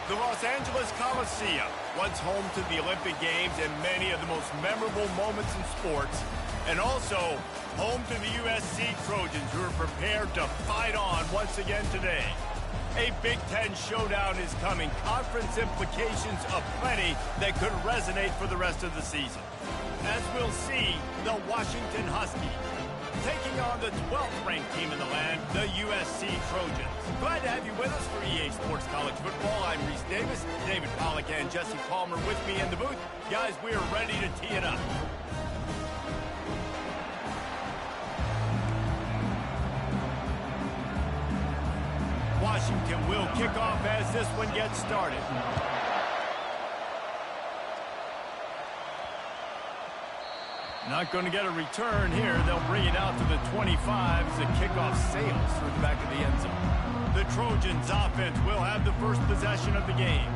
The Los Angeles Coliseum, once home to the Olympic Games and many of the most memorable moments in sports, and also home to the USC Trojans, who are prepared to fight on once again today. A Big Ten showdown is coming. Conference implications aplenty that could resonate for the rest of the season. As we'll see, the Washington Huskies taking on the 12th ranked team in the land, the USC Trojans. Glad to have you with us for EA Sports College Football. I'm Reese Davis, David Pollack and Jesse Palmer with me in the booth. Guys, we are ready to tee it up. Washington will kick off as this one gets started. Not going to get a return here. They'll bring it out to the 25 as the kickoff sails through the back of the end zone. The Trojans offense will have the first possession of the game.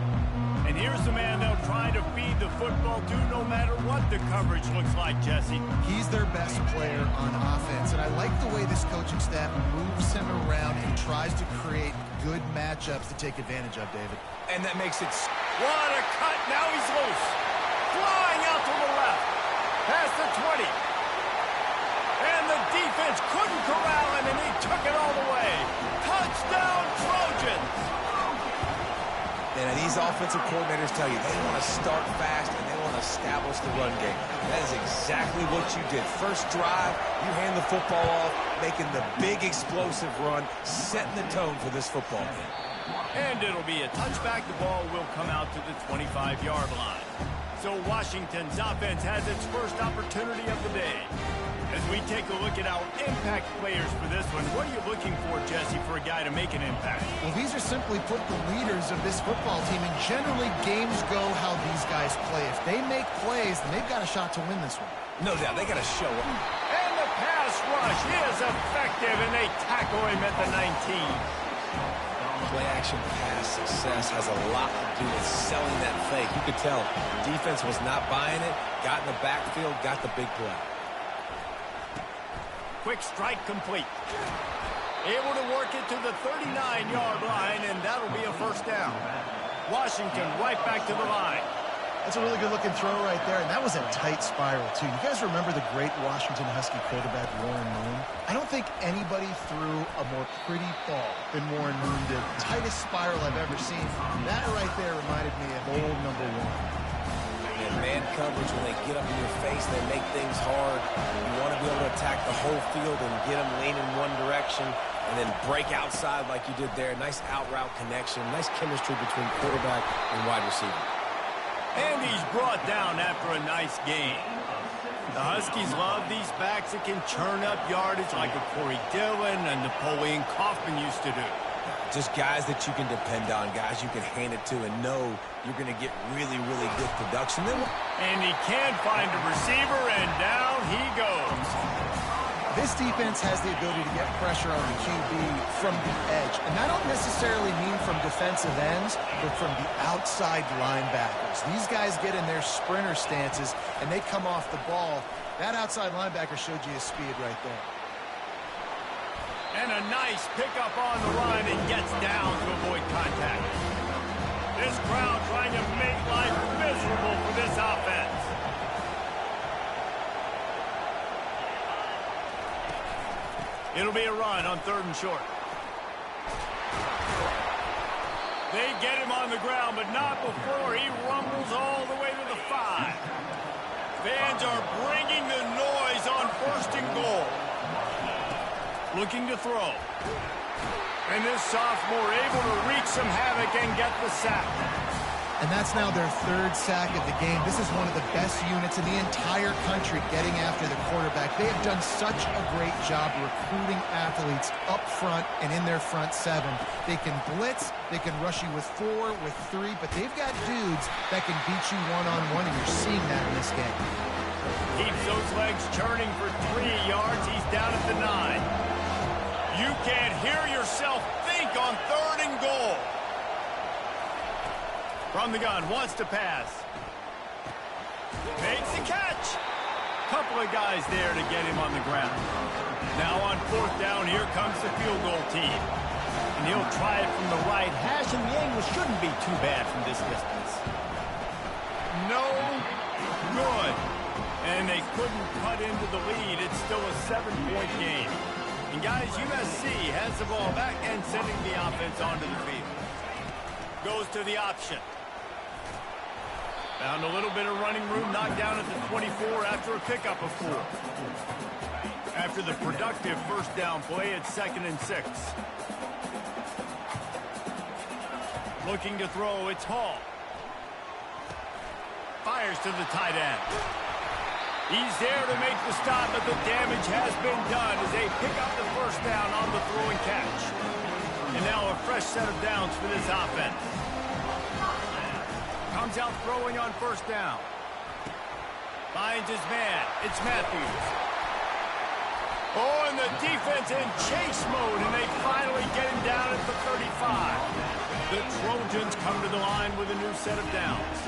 And here's the man they'll try to feed the football to no matter what the coverage looks like, Jesse. He's their best player on offense, and I like the way this coaching staff moves him around and tries to create good matchups to take advantage of, David. And that makes it... What a cut! Now he's loose. Flying out to the left. Past the 20. And the defense couldn't corral him, and he took it all the way. Touchdown, Trojans! And these offensive coordinators tell you they want to start fast and they want to establish the run game. That is exactly what you did. First drive, you hand the football off, making the big explosive run, setting the tone for this football game. And it'll be a touchback. The ball will come out to the 25-yard line. So Washington's offense has its first opportunity of the day. As we take a look at our impact players for this one, what are you looking for, Jesse, for a guy to make an impact? Well, these are simply put the leaders of this football team, and generally games go how these guys play. If they make plays, then they've got a shot to win this one. No doubt, they got to show up. And the pass rush is effective, and they tackle him at the 19. Play-action pass success has a lot to do with selling that fake. You could tell defense was not buying it, got in the backfield, got the big play. Quick strike complete. Able to work it to the 39-yard line, and that'll be a first down. Washington right back to the line. That's a really good-looking throw right there, and that was a tight spiral, too. You guys remember the great Washington Husky quarterback, Warren Moon? I don't think anybody threw a more pretty ball than Warren Moon did. Tightest spiral I've ever seen. That right there reminded me of old number one. And man coverage, when they get up in your face, they make things hard. You want to be able to attack the whole field and get them leaning one direction and then break outside like you did there. Nice out-route connection, nice chemistry between quarterback and wide receiver. And he's brought down after a nice game. The Huskies love these backs that can churn up yardage like a Corey Dillon and Napoleon Kaufman used to do. Just guys that you can depend on, guys you can hand it to and know you're going to get really, really good production. And he can't find a receiver, and down he goes. This defense has the ability to get pressure on the QB from the edge. And I don't necessarily mean from defensive ends, but from the outside linebackers. These guys get in their sprinter stances, and they come off the ball. That outside linebacker showed you his speed right there. And a nice pickup on the line and gets down to avoid contact. This crowd trying to make life miserable for this offense. It'll be a run on 3rd and short. They get him on the ground, but not before he rumbles all the way to the 5. Fans are bringing the noise on 1st and goal. Looking to throw. And this sophomore able to wreak some havoc and get the sack. And that's now their 3rd sack of the game. This is one of the best units in the entire country getting after the quarterback. They have done such a great job recruiting athletes up front and in their front 7. They can blitz, they can rush you with 4, with 3, but they've got dudes that can beat you one-on-one, and you're seeing that in this game. Keeps those legs churning for 3 yards. He's down at the 9. You can't hear yourself think on 3rd and goal. From the gun, wants to pass. Makes the catch. Couple of guys there to get him on the ground. Now on 4th down, here comes the field goal team. And he'll try it from the right hash, and the angle shouldn't be too bad from this distance. No good. And they couldn't cut into the lead. It's still a 7-point game. And guys, USC has the ball back and sending the offense onto the field. Goes to the option. Found a little bit of running room, knocked down at the 24 after a pickup of 4. After the productive first down play, it's 2nd and 6. Looking to throw, it's Hall. Fires to the tight end. He's there to make the stop, but the damage has been done as they pick up the first down on the throw and catch. And now a fresh set of downs for this offense. Comes out throwing on first down. Finds his man. It's Matthews. Oh, and the defense in chase mode, and they finally get him down at the 35. The Trojans come to the line with a new set of downs.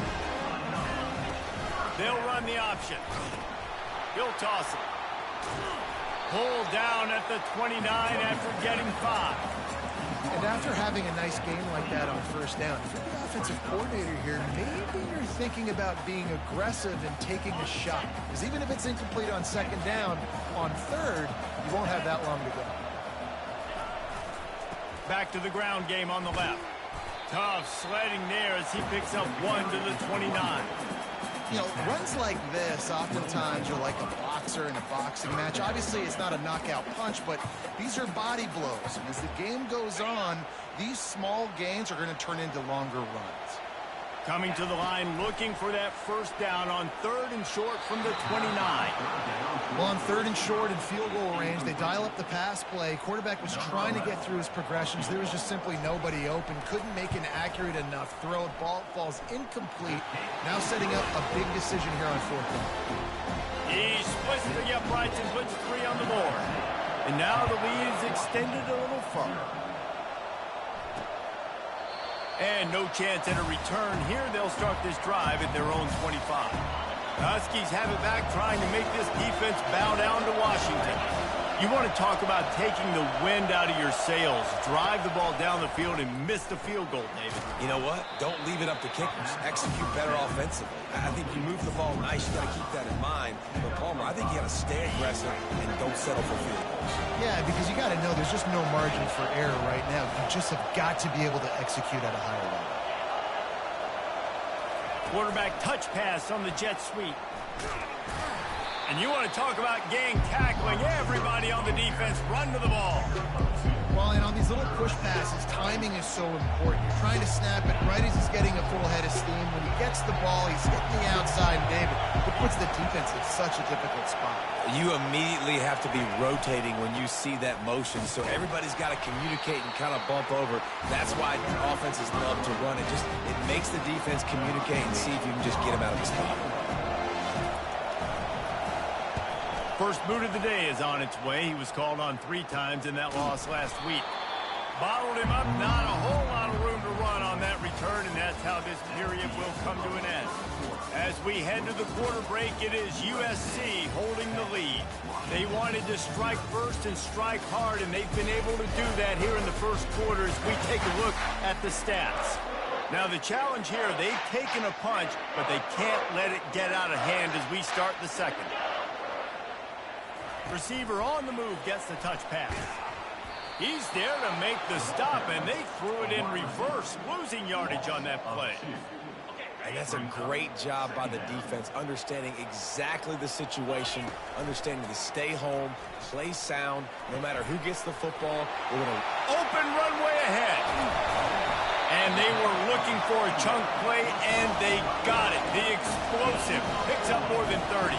They'll run the option. He'll toss it. Pulled down at the 29 after getting 5. And after having a nice game like that on first down, if you're the offensive coordinator here, maybe you're thinking about being aggressive and taking a shot. Because even if it's incomplete on 2nd down, on 3rd, you won't have that long to go. Back to the ground game on the left. Tough sledding there as he picks up 1 to the 29. You know, runs like this, oftentimes you're like a boxer in a boxing match. Obviously, it's not a knockout punch, but these are body blows. And as the game goes on, these small gains are going to turn into longer runs. Coming to the line, looking for that first down on 3rd and short from the 29. Well, on 3rd and short and field goal range, they dial up the pass play. Quarterback was trying to get through his progressions. There was just simply nobody open. Couldn't make an accurate enough throw. Ball falls incomplete. Now setting up a big decision here on 4th down. He splits the uprights and puts 3 on the board. And now the lead is extended a little further. And no chance at a return here. They'll start this drive at their own 25. Huskies have it back, trying to make this defense bow down to Washington. You want to talk about taking the wind out of your sails. Drive the ball down the field and miss the field goal, David. You know what? Don't leave it up to kickers. Execute better offensively. I think you move the ball nice. You got to keep that in mind. But, Palmer, I think you got to stay aggressive and don't settle for field goals. Yeah, because you got to know there's just no margin for error right now. You just have got to be able to execute at a higher level. Quarterback touch pass on the jet sweep. And you want to talk about gang tackling. Everybody on the defense run to the ball. Well, and on these little push passes, timing is so important. You're trying to snap it right as he's getting a full head of steam. When he gets the ball, he's hitting the outside, and David, it puts the defense in such a difficult spot. You immediately have to be rotating when you see that motion, so everybody's got to communicate and kind of bump over. That's why offenses love to run it. It makes the defense communicate and see if you can just get him out of the spot. First boot of the day is on its way. He was called on 3 times in that loss last week. Bottled him up, not a whole lot of room to run on that return, and that's how this period will come to an end. As we head to the quarter break, it is USC holding the lead. They wanted to strike first and strike hard, and they've been able to do that here in the first quarter as we take a look at the stats. Now, the challenge here, they've taken a punch, but they can't let it get out of hand as we start the second. Receiver on the move gets the touch pass. He's there to make the stop, and they threw it in reverse, losing yardage on that play. And that's a great job by the defense, understanding exactly the situation, understanding to stay home, play sound, no matter who gets the football. We're going to open runway ahead. And they were looking for a chunk play, and they got it. The explosive picks up more than 30.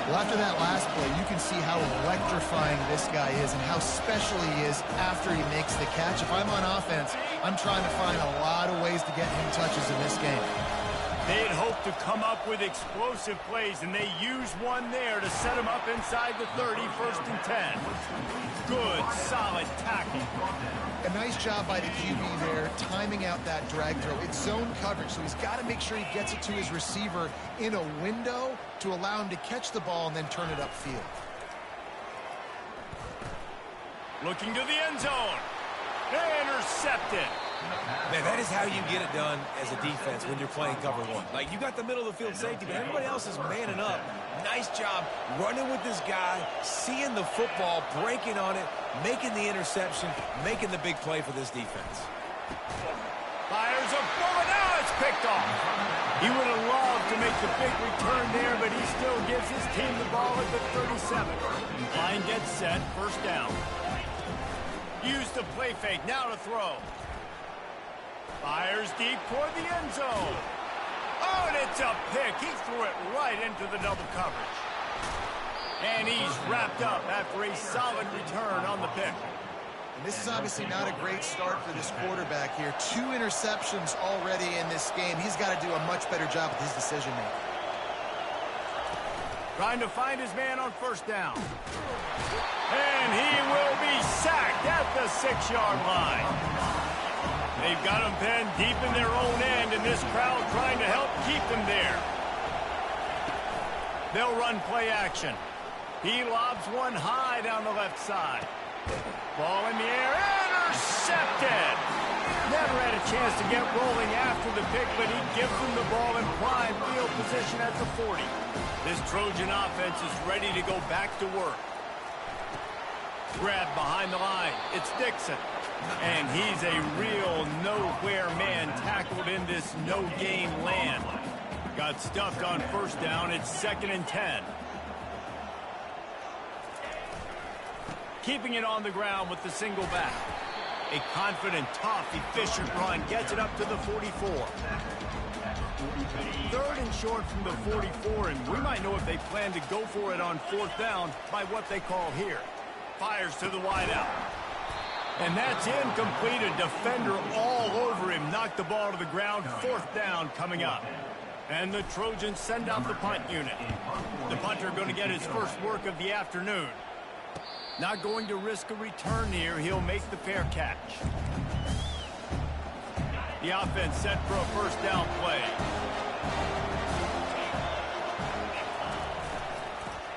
Well, after that last play, you can see how electrifying this guy is and how special he is after he makes the catch. If I'm on offense, I'm trying to find a lot of ways to get him touches in this game. They had hoped to come up with explosive plays, and they used one there to set him up inside the 30, 1st and 10. Good, solid tackle. A nice job by the QB there, timing out that drag throw. It's zone coverage, so he's got to make sure he gets it to his receiver in a window to allow him to catch the ball and then turn it upfield. Looking to the end zone. Intercepted. Man, that is how you get it done as a defense when you're playing cover one. Like, you got the middle of the field safety, but everybody else is manning up. Nice job running with this guy, seeing the football, breaking on it, making the interception, making the big play for this defense. Fires a bullet. Now it's picked off. He would have loved to make the big return there, but he still gives his team the ball at the 37. Line gets set. First down. Use the play fake. Now to throw. Fires deep toward the end zone. Oh, and it's a pick. He threw it right into the double coverage. And he's wrapped up after a solid return on the pick. And this is obviously not a great start for this quarterback here. 2 interceptions already in this game. He's got to do a much better job with his decision-making. Trying to find his man on first down. And he will be sacked at the 6-yard line. They've got him pinned deep in their own end, and this crowd trying to help keep them there. They'll run play action. He lobs one high down the left side. Ball in the air, intercepted! Never had a chance to get rolling after the pick, but he gives them the ball in prime field position at the 40. This Trojan offense is ready to go back to work. Grab behind the line. It's Dixon. And he's a real nowhere man tackled in this no-gain land. Got stuffed on first down. It's 2nd and 10. Keeping it on the ground with the single back. A confident, tough, efficient run gets it up to the 44. 3rd and short from the 44, and we might know if they plan to go for it on 4th down by what they call here. Fires to the wideout. And that's incomplete. A defender all over him. Knocked the ball to the ground. 4th down coming up. And the Trojans send out the punt unit. The punter going to get his first work of the afternoon. Not going to risk a return here. He'll make the fair catch. The offense set for a first down play.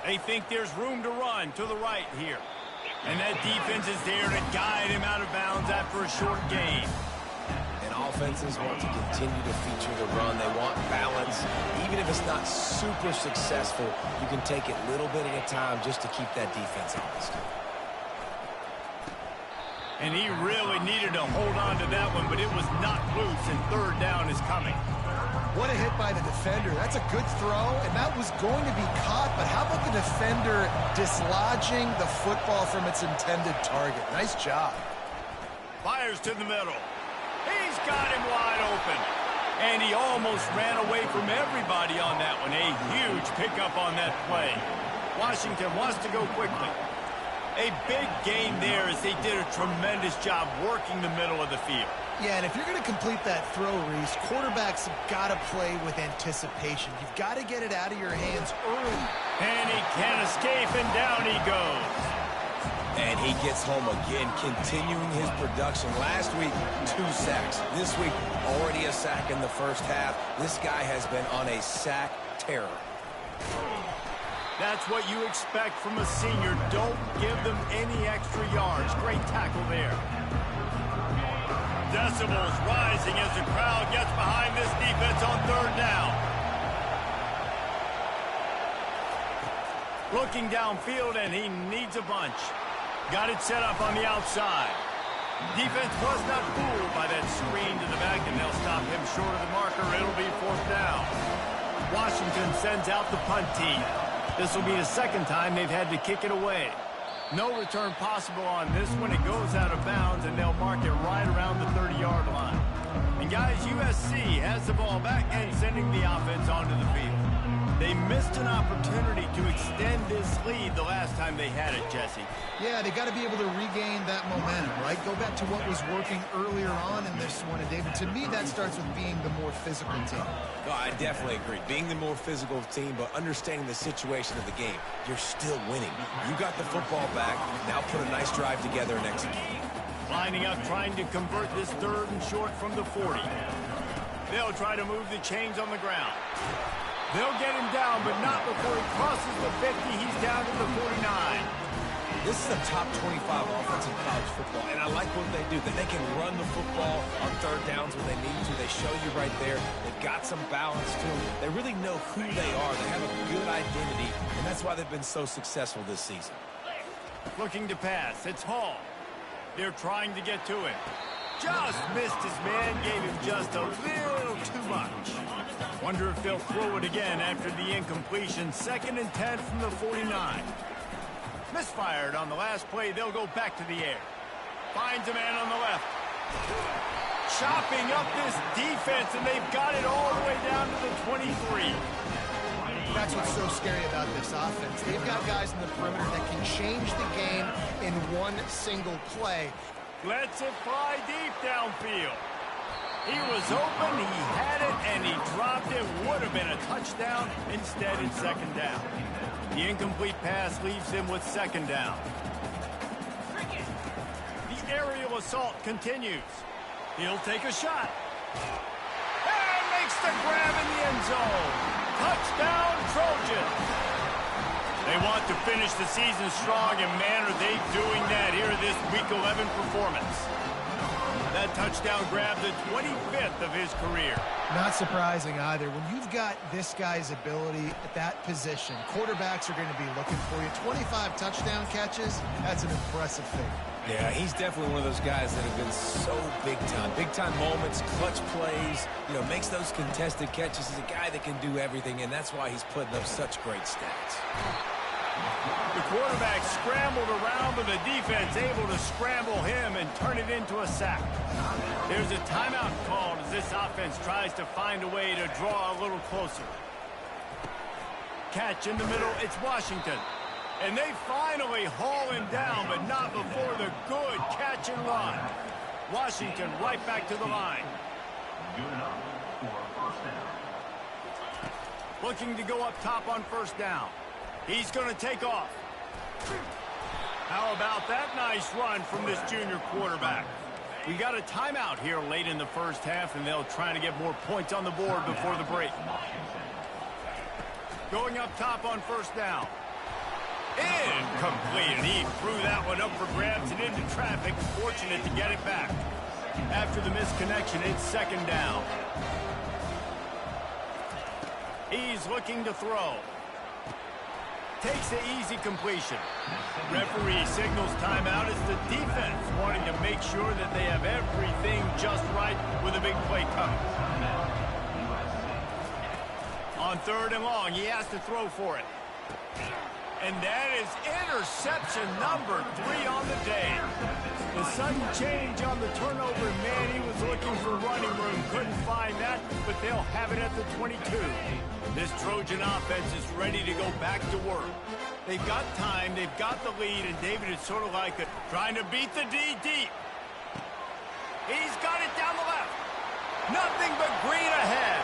They think there's room to run to the right here. And that defense is there to guide him out of bounds after a short gain. And offenses want to continue to feature the run. They want balance. Even if it's not super successful, you can take it little bit at a time just to keep that defense honest. And he really needed to hold on to that one, but it was knocked loose, and 3rd down is coming. What a hit by the defender. That's a good throw, and that was going to be caught, but how about the defender dislodging the football from its intended target? Nice job. Fires to the middle. He's got him wide open. And he almost ran away from everybody on that one. A huge pickup on that play. Washington wants to go quickly. A big gain there as they did a tremendous job working the middle of the field. Yeah, and if you're going to complete that throw, Reese, quarterbacks have got to play with anticipation. You've got to get it out of your hands early. And he can't escape, and down he goes. And he gets home again, continuing his production. Last week, 2 sacks. This week, already a sack in the first half. This guy has been on a sack terror. That's what you expect from a senior. Don't give them any extra yards. Great tackle there. Decibels rising as the crowd gets behind this defense on 3rd down. Looking downfield, and he needs a bunch. Got it set up on the outside. Defense was not fooled by that screen to the back, and they'll stop him short of the marker. It'll be 4th down. Washington sends out the punt team. This will be the 2nd time they've had to kick it away. No return possible on this one. It goes out of bounds, and they'll mark it right around the 30-yard line. And, guys, USC has the ball back and sending the offense onto the field. They missed an opportunity to extend this lead the last time they had it, Jesse. Yeah, they got to be able to regain that momentum, right? Go back to what was working earlier on in this one. And, David, to me, that starts with being the more physical team. No, I definitely agree. Being the more physical team, but understanding the situation of the game. You're still winning. You got the football back. Now put a nice drive together and execute. Lining up, trying to convert this 3rd and short from the 40. They'll try to move the chains on the ground. They'll get him down, but not before he crosses the 50. He's down to the 49. This is a top 25 offense in college football, and I like what they do. That they can run the football on third downs when they need to. They show you right there. They've got some balance to them. They really know who they are. They have a good identity, and that's why they've been so successful this season. Looking to pass. It's Hall. They're trying to get to him. Just missed his man, gave him just a little too much. Wonder if they'll throw it again after the incompletion. 2nd and 10 from the 49. Misfired on the last play. They'll go back to the air. Finds a man on the left. Chopping up this defense, and they've got it all the way down to the 23. That's what's so scary about this offense. They've got guys in the perimeter that can change the game in one single play. Lets it fly deep downfield. He was open, he had it, and he dropped it. Would have been a touchdown. Instead, it's 2nd down. The incomplete pass leaves him with 2nd down. The aerial assault continues. He'll take a shot. And makes the grab in the end zone. Touchdown, Trojans. They want to finish the season strong, and man, are they doing that here in this Week 11 performance. That touchdown grabbed the 25th of his career. Not surprising either. When you've got this guy's ability at that position, quarterbacks are going to be looking for you. 25 touchdown catches, that's an impressive thing. Yeah, he's definitely one of those guys that have been so big time. Big time moments, clutch plays, you know, makes those contested catches. He's a guy that can do everything, and that's why he's putting up such great stats. The quarterback scrambled around, but the defense able to scramble him and turn it into a sack. There's a timeout called as this offense tries to find a way to draw a little closer. Catch in the middle, it's Washington. And they finally haul him down, but not before the good catch and run. Washington right back to the line. Looking to go up top on 1st down. He's going to take off. How about that nice run from this junior quarterback? We got a timeout here late in the 1st half, and they'll try to get more points on the board before the break. Going up top on 1st down. Incomplete, and he threw that one up for grabs and into traffic. Fortunate to get it back. After the misconnection, it's 2nd down. He's looking to throw. Takes the easy completion. Referee signals timeout. It's the defense wanting to make sure that they have everything just right with a big play coming. On 3rd and long, he has to throw for it. And that is interception number 3 on the day. The sudden change on the turnover, man, he was looking for running room. Couldn't find that, but they'll have it at the 22. This Trojan offense is ready to go back to work. They've got time, they've got the lead, and David is sort of like trying to beat the D deep. He's got it down the left. Nothing but green ahead.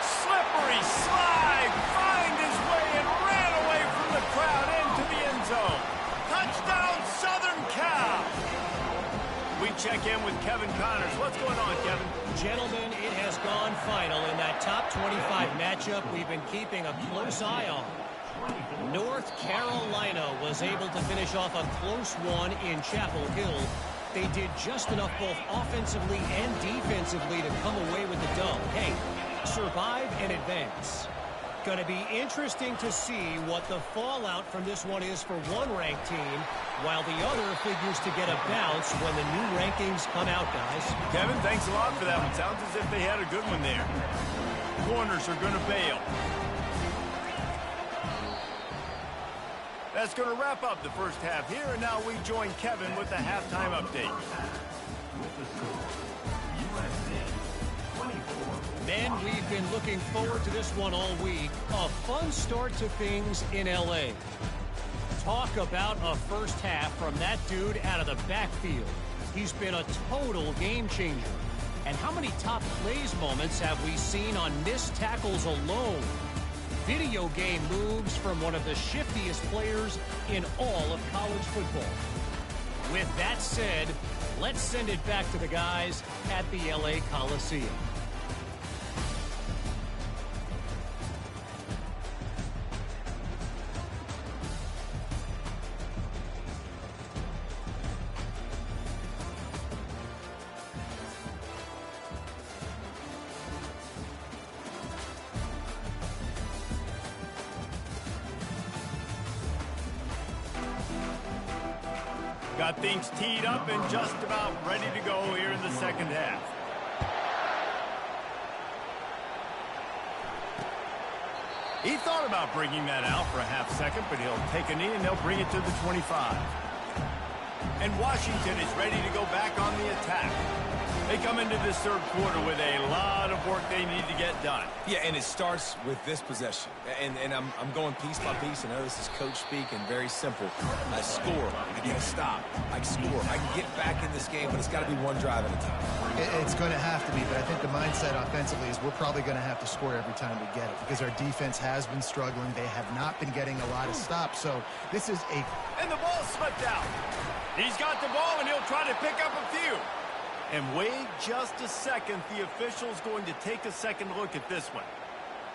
Slippery slide, find his way and ran away from the crowd into the end zone. Touchdown, Southern Cal. We check in with Kevin Connors. What's going on, Kevin? Gentlemen, it has gone final in that top 25 matchup we've been keeping a close eye on. North Carolina was able to finish off a close one in Chapel Hill. They did just enough both offensively and defensively to come away with the dub. Hey, survive and advance. Going to be interesting to see what the fallout from this one is for one ranked team, while the other figures to get a bounce when the new rankings come out, guys. Kevin, thanks a lot for that one. Sounds as if they had a good one there. Corners are going to bail. That's going to wrap up the 1st half here, and now we join Kevin with the halftime update. Men, we've been looking forward to this one all week. A fun start to things in L.A. Talk about a 1st half from that dude out of the backfield. He's been a total game changer. And how many top plays moments have we seen on missed tackles alone? Video game moves from one of the shiftiest players in all of college football. With that said, let's send it back to the guys at the L.A. Coliseum. Got things teed up and just about ready to go here in the second half. He thought about bringing that out for a half second, but he'll take a knee and they'll bring it to the 25. And Washington is ready to go back on the attack. They come into this third quarter with a lot of work they need to get done. Yeah, and it starts with this possession. And I'm going piece by piece. I know this is coach speak and very simple. I score. I get a stop. I score. I can get back in this game, but it's got to be one drive at a time. It's going to have to be, but I think the mindset offensively is we're probably going to have to score every time we get it because our defense has been struggling. They have not been getting a lot of stops. So this is a... And the ball slipped out. He's got the ball, and he'll try to pick up a few. And wait just a second. The official's going to take a second look at this one.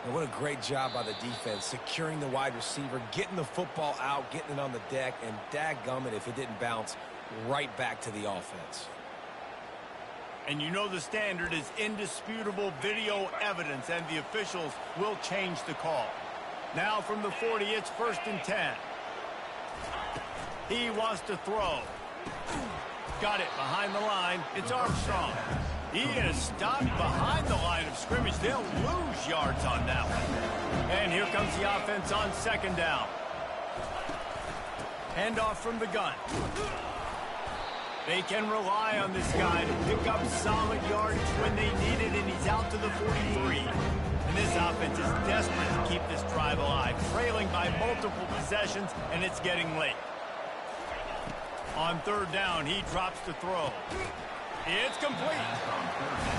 And what a great job by the defense, securing the wide receiver, getting the football out, getting it on the deck, and dadgummit if it didn't bounce right back to the offense. And you know the standard is indisputable video evidence, and the officials will change the call. Now from the 40, it's 1st and 10. He wants to throw. Got it behind the line. It's Armstrong. He is stopped behind the line of scrimmage. They'll lose yards on that one. And here comes the offense on 2nd down. Handoff from the gun. They can rely on this guy to pick up solid yardage when they need it, and he's out to the 43. And this offense is desperate to keep this drive alive, trailing by multiple possessions, and it's getting late. On 3rd down, he drops to throw. It's complete.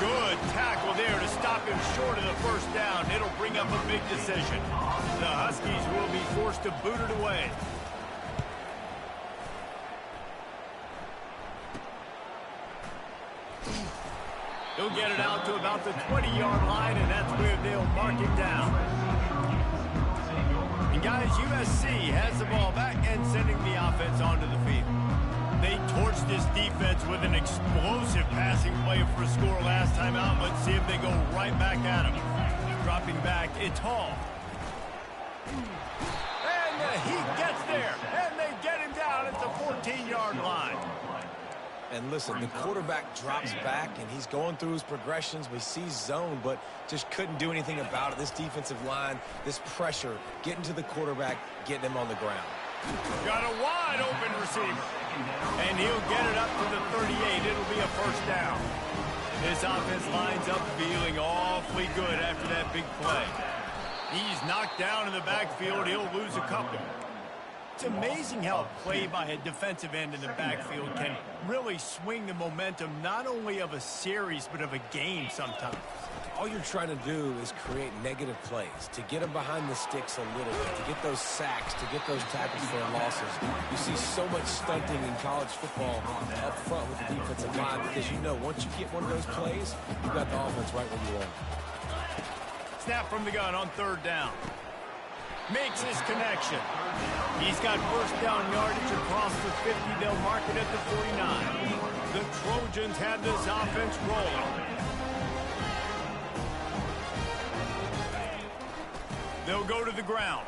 Good tackle there to stop him short of the 1st down. It'll bring up a big decision. The Huskies will be forced to boot it away. He'll get it out to about the 20-yard line, and that's where they'll mark it down. And guys, USC has the ball back and sending the offense onto the field. They torched this defense with an explosive passing play for a score last time out. Let's see if they go right back at him. Dropping back, it's Hall. And he gets there, and they get him down at the 14-yard line. And listen, the quarterback drops back, and he's going through his progressions. We see zone, but just couldn't do anything about it. This defensive line, this pressure, getting to the quarterback, getting him on the ground. Got a wide open receiver. And he'll get it up to the 38. It'll be a 1st down. This offense lines up feeling awfully good after that big play. He's knocked down in the backfield. He'll lose a couple. It's amazing how a play by a defensive end in the backfield can really swing the momentum not only of a series but of a game sometimes. All you're trying to do is create negative plays, to get them behind the sticks a little bit, to get those sacks, to get those tackles for losses. You see so much stunting in college football up front with the defensive line because you know once you get one of those plays, you've got the offense right where you want. Snap from the gun on 3rd down. Makes his connection. He's got 1st down yardage across the 50. They'll mark it at the 49. The Trojans have this offense rolling. They'll go to the ground.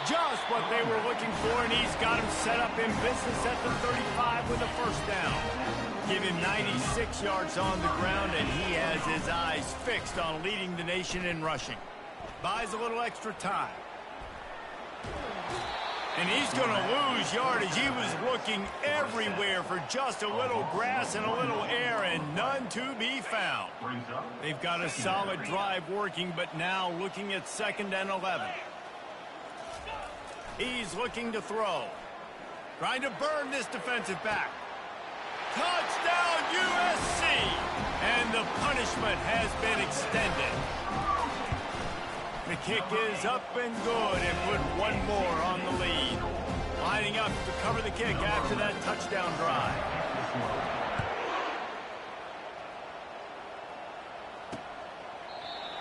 Just what they were looking for, and he's got him set up in business at the 35 with a 1st down. Give him 96 yards on the ground, and he has his eyes fixed on leading the nation in rushing. Buys a little extra time. And he's going to lose yardage. He was looking everywhere for just a little grass and a little air, and none to be found. They've got a solid drive working, but now looking at 2nd and 11. He's looking to throw. Trying to burn this defensive back. Touchdown, USC! And the punishment has been extended. The kick is up and good, and put one more on the lead. Lining up to cover the kick after that touchdown drive.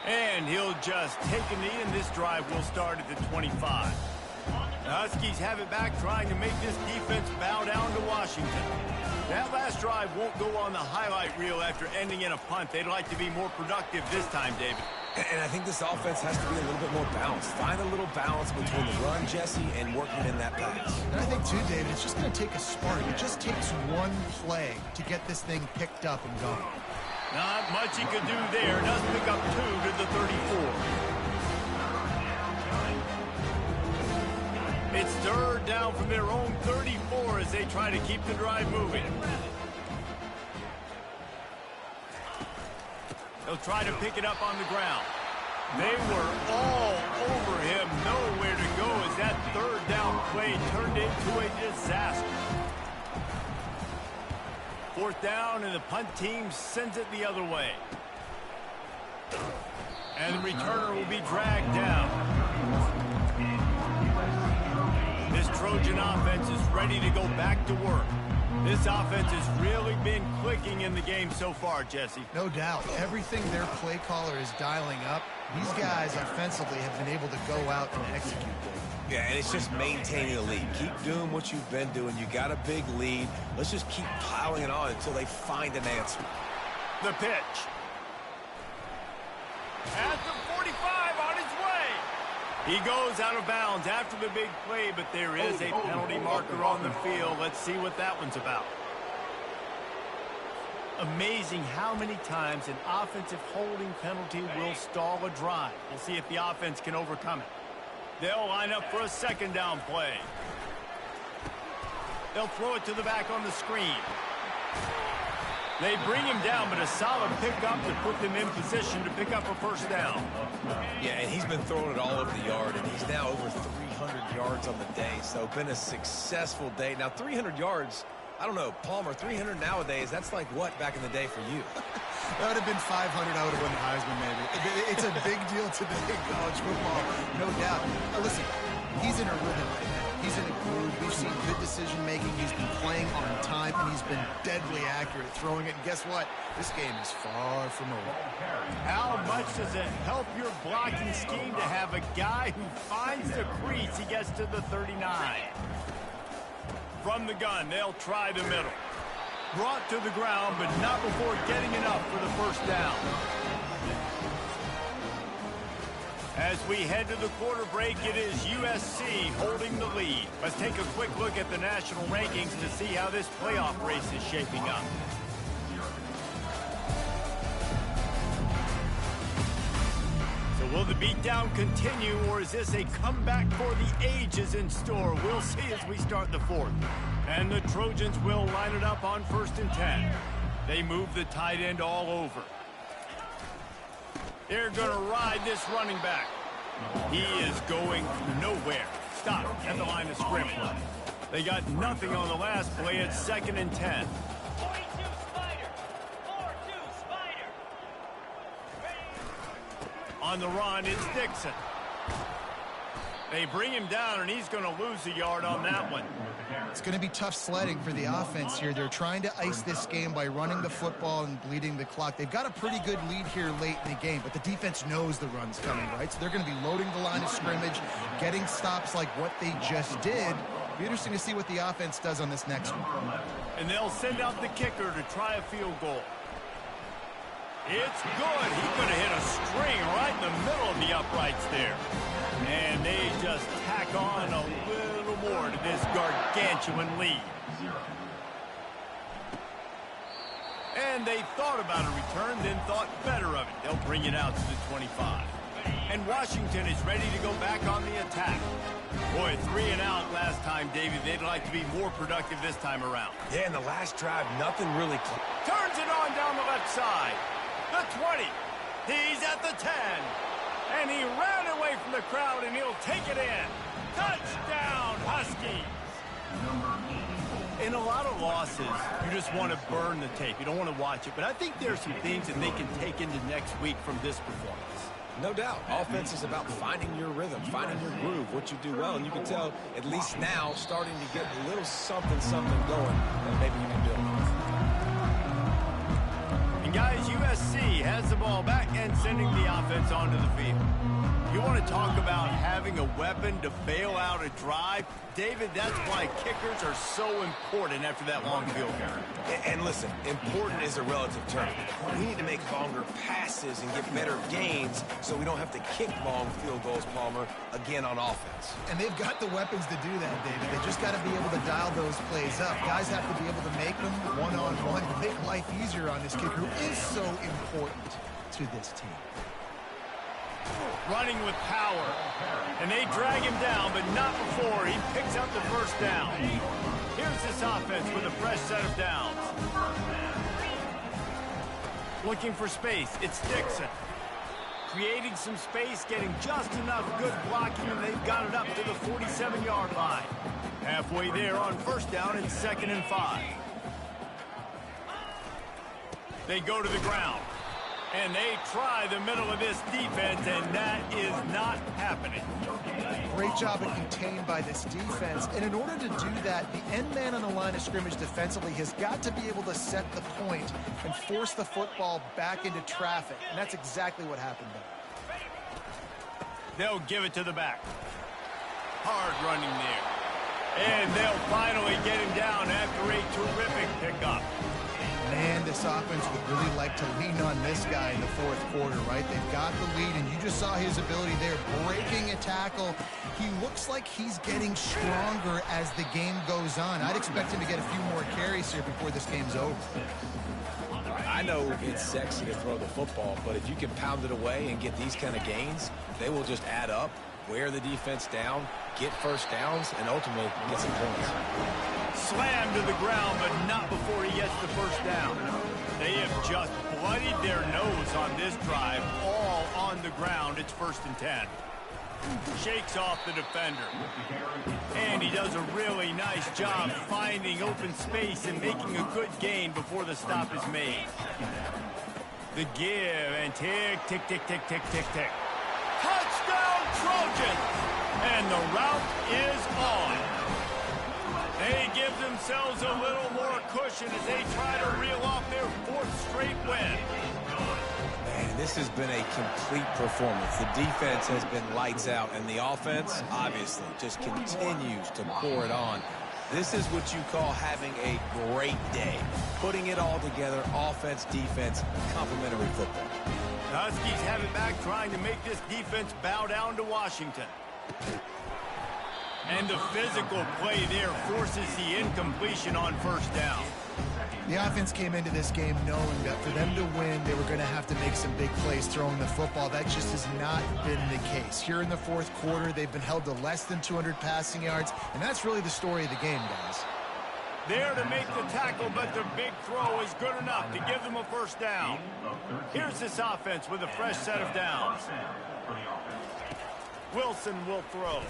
And he'll just take a knee, and this drive will start at the 25. The Huskies have it back, trying to make this defense bow down to Washington. That last drive won't go on the highlight reel after ending in a punt. They'd like to be more productive this time, David. And I think this offense has to be a little bit more balanced. Find a little balance between the run, Jesse, and working in that pass. And I think, too, David, it's just going to take a spark. It just takes one play to get this thing picked up and going. Not much he could do there. Does pick up 2 to the 34. It's third down from their own 34 as they try to keep the drive moving. They'll try to pick it up on the ground. They were all over him. Nowhere to go as that third down play turned into a disaster. Fourth down, and the punt team sends it the other way. And the returner will be dragged down. This Trojan offense is ready to go back to work. This offense has really been clicking in the game so far, Jesse. No doubt. Everything their play caller is dialing up, these guys offensively have been able to go out and execute. Yeah, and it's just maintaining the lead. Keep doing what you've been doing. You got a big lead. Let's just keep piling it on until they find an answer. The pitch. At the 45, on his way. He goes out of bounds after the big play, but there is a penalty marker on the field. Let's see what that one's about. Amazing how many times an offensive holding penalty will stall a drive. We'll see if the offense can overcome it. They'll line up for a second down play. They'll throw it to the back on the screen. They bring him down, but a solid pickup to put them in position to pick up a first down. Yeah, and he's been throwing it all over the yard, and he's now over 300 yards on the day, so been a successful day. Now, 300 yards, I don't know, Palmer, 300 nowadays, that's like what back in the day for you? That would have been 500. I would have won the Heisman, maybe. It's a big deal today in college football, no doubt. Now, listen, he's in a rhythm right now. He's in a groove. We've seen good decision-making. He's been playing on time, and he's been deadly accurate throwing it. And guess what? This game is far from over. How much does it help your blocking scheme to have a guy who finds the crease? He gets to the 39. From the gun, they'll try the middle. Brought to the ground, but not before getting enough for the first down. As we head to the quarter break, it is USC holding the lead. Let's take a quick look at the national rankings to see how this playoff race is shaping up. So will the beatdown continue, or is this a comeback for the ages in store? We'll see as we start the fourth. And the Trojans will line it up on 1st and 10. They move the tight end all over. They're going to ride this running back. He is going nowhere. Stop at the line of scrimmage. They got nothing on the last play. It's 2nd and 10. 42 Spider. 4-2 Spider. On the run, it's Dixon. They bring him down, and he's going to lose a yard on that one. It's going to be tough sledding for the offense here. They're trying to ice this game by running the football and bleeding the clock. They've got a pretty good lead here late in the game, but the defense knows the run's coming, right? So they're going to be loading the line of scrimmage, getting stops like what they just did. It'll be interesting to see what the offense does on this next one. And they'll send out the kicker to try a field goal. It's good. He's going to hit a string right in the middle of the uprights there. And they just tack on a little more to this gargantuan lead. And they thought about a return, then thought better of it. They'll bring it out to the 25. And Washington is ready to go back on the attack. Boy, 3 and out last time, Davey. They'd like to be more productive this time around. Yeah, in the last drive, nothing really... Turns it on down the left side. The 20. He's at the 10. And he ran away from the crowd, and he'll take it in. Touchdown, Huskies. In a lot of losses, you just want to burn the tape. You don't want to watch it. But I think there's some things that they can take into next week from this performance. No doubt. Offense is about finding your rhythm, finding your groove, what you do well. And you can tell, at least now, starting to get a little something going that maybe you can build. And guys, USC has the ball. ball back and sending the offense onto the field. You want to talk about having a weapon to bail out a drive? David, that's why kickers are so important after that long field goal. And listen, important is a relative term. We need to make longer passes and get better gains so we don't have to kick long field goals, Palmer, again on offense. And they've got the weapons to do that, David. They just got to be able to dial those plays up. Guys have to be able to make them one-on-one to make life easier on this kicker, who is so important to this team. Running with power, and they drag him down, but not before he picks up the first down. Here's this offense with a fresh set of downs. Looking for space, it's Dixon. Creating some space, getting just enough good blocking, and they've got it up to the 47-yard line. Halfway there on first down and 2nd and 5. They go to the ground. And they try the middle of this defense, and that is not happening. Great job of contained by this defense. And in order to do that, the end man on the line of scrimmage defensively has got to be able to set the point and force the football back into traffic. And that's exactly what happened there. They'll give it to the back. Hard running there. And they'll finally get him down after a terrific pickup. Man, this offense would really like to lean on this guy in the fourth quarter, right? They've got the lead, and you just saw his ability there, breaking a tackle. He looks like he's getting stronger as the game goes on. I'd expect him to get a few more carries here before this game's over. I know it's sexy to throw the football, but if you can pound it away and get these kind of gains, they will just add up, wear the defense down, get first downs, and ultimately get some points. Slammed to the ground, but not before he gets the first down. They have just bloodied their nose on this drive, all on the ground. It's 1st and 10. Shakes off the defender. And he does a really nice job finding open space and making a good gain before the stop is made. The give, and tick, tick, tick, tick, tick, tick, tick. Touchdown, Trojans! And the route is on. They give themselves a little more cushion as they try to reel off their 4th straight win. Man, this has been a complete performance. The defense has been lights out, and the offense, obviously, just continues to pour it on. This is what you call having a great day. Putting it all together, offense, defense, complementary football. The Huskies have it back, trying to make this defense bow down to Washington. And the physical play there forces the incompletion on first down. The offense came into this game knowing that for them to win, they were going to have to make some big plays throwing the football. That just has not been the case. Here in the fourth quarter, they've been held to less than 200 passing yards, and that's really the story of the game, guys. There to make the tackle, but the big throw is good enough to give them a first down. Here's this offense with a fresh set of downs. Wilson will throw.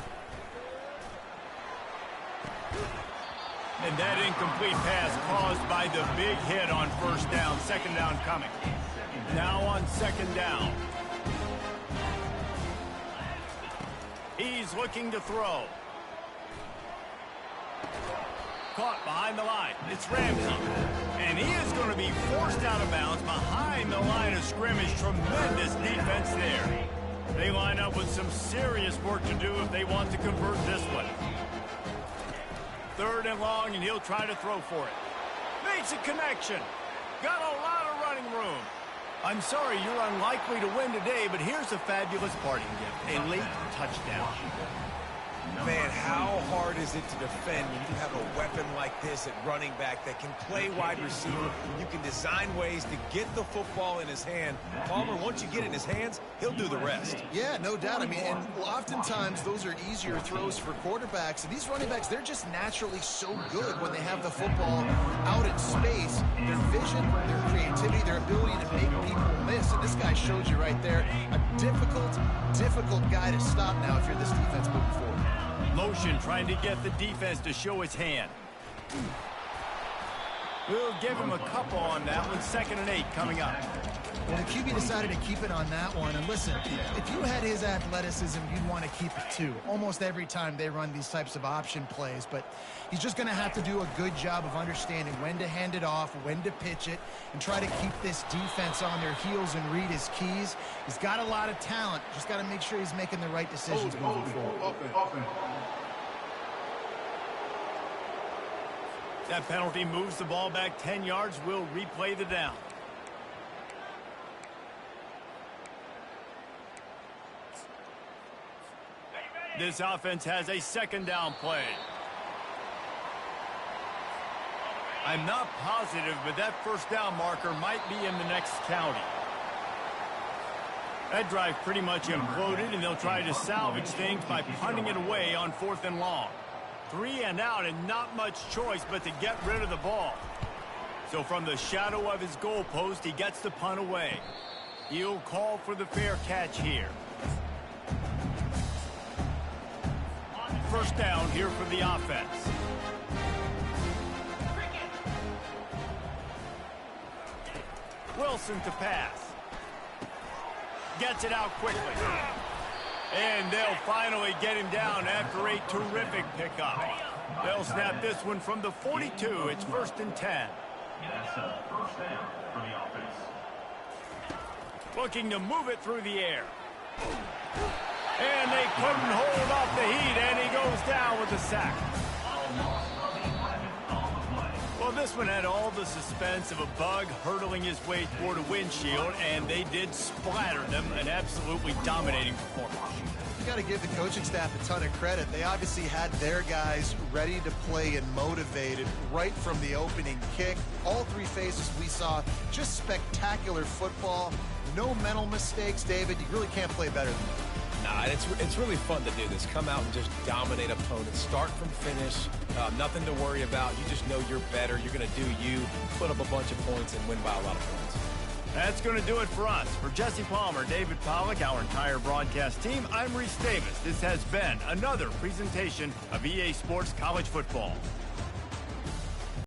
And that incomplete pass caused by the big hit on first down. 2nd down coming. Now on 2nd down. He's looking to throw. Caught behind the line. It's Ramsey. And he is going to be forced out of bounds behind the line of scrimmage. Tremendous defense there. They line up with some serious work to do if they want to convert this one. 3rd and long, and he'll try to throw for it. Makes a connection. Got a lot of running room. I'm sorry you're unlikely to win today, but here's a fabulous parting gift. A late touchdown. Man, how hard is it to defend when you have a weapon like this at running back that can play wide receiver? You can design ways to get the football in his hand. Palmer, once you get it in his hands, he'll do the rest. Yeah, no doubt. I mean, and oftentimes those are easier throws for quarterbacks. And these running backs, they're just naturally so good when they have the football out in space. Their vision, their creativity, their ability to make people miss. And this guy showed you right there, a difficult guy to stop now if you're this defense moving forward. Motion trying to get the defense to show his hand. We'll give him a couple on that one. 2nd and 8 coming up. Well, the QB decided to keep it on that one. And listen, if you had his athleticism, you'd want to keep it too. Almost every time they run these types of option plays. But he's just going to have to do a good job of understanding when to hand it off, when to pitch it, and try to keep this defense on their heels and read his keys. He's got a lot of talent. Just got to make sure he's making the right decisions moving forward. That penalty moves the ball back 10 yards. We'll replay the down. This offense has a 2nd down play. I'm not positive, but that 1st down marker might be in the next county. That drive pretty much imploded, and they'll try to salvage things by punting it away on 4th and long. 3 and out, and not much choice but to get rid of the ball. So from the shadow of his goalpost, he gets the punt away. He'll call for the fair catch here. 1st down here for the offense. Wilson to pass. Gets it out quickly. And they'll finally get him down after a terrific pickup. They'll snap this one from the 42. It's 1st and 10. That's a 1st down for the offense. Looking to move it through the air. And they couldn't hold off the heat, and he goes down with a sack. Well, this one had all the suspense of a bug hurtling his way toward a windshield, and they did splatter them. An absolutely dominating performance. You got to give the coaching staff a ton of credit. They obviously had their guys ready to play and motivated right from the opening kick. All 3 phases we saw, just spectacular football. No mental mistakes, David. You really can't play better than that. Nah, it's really fun to do this. Come out and just dominate opponents. Start from finish. Nothing to worry about. You just know you're better. You're going to do you, put up a bunch of points, and win by a lot of points. That's going to do it for us. For Jesse Palmer, David Pollack, our entire broadcast team, I'm Reese Davis. This has been another presentation of EA Sports College Football.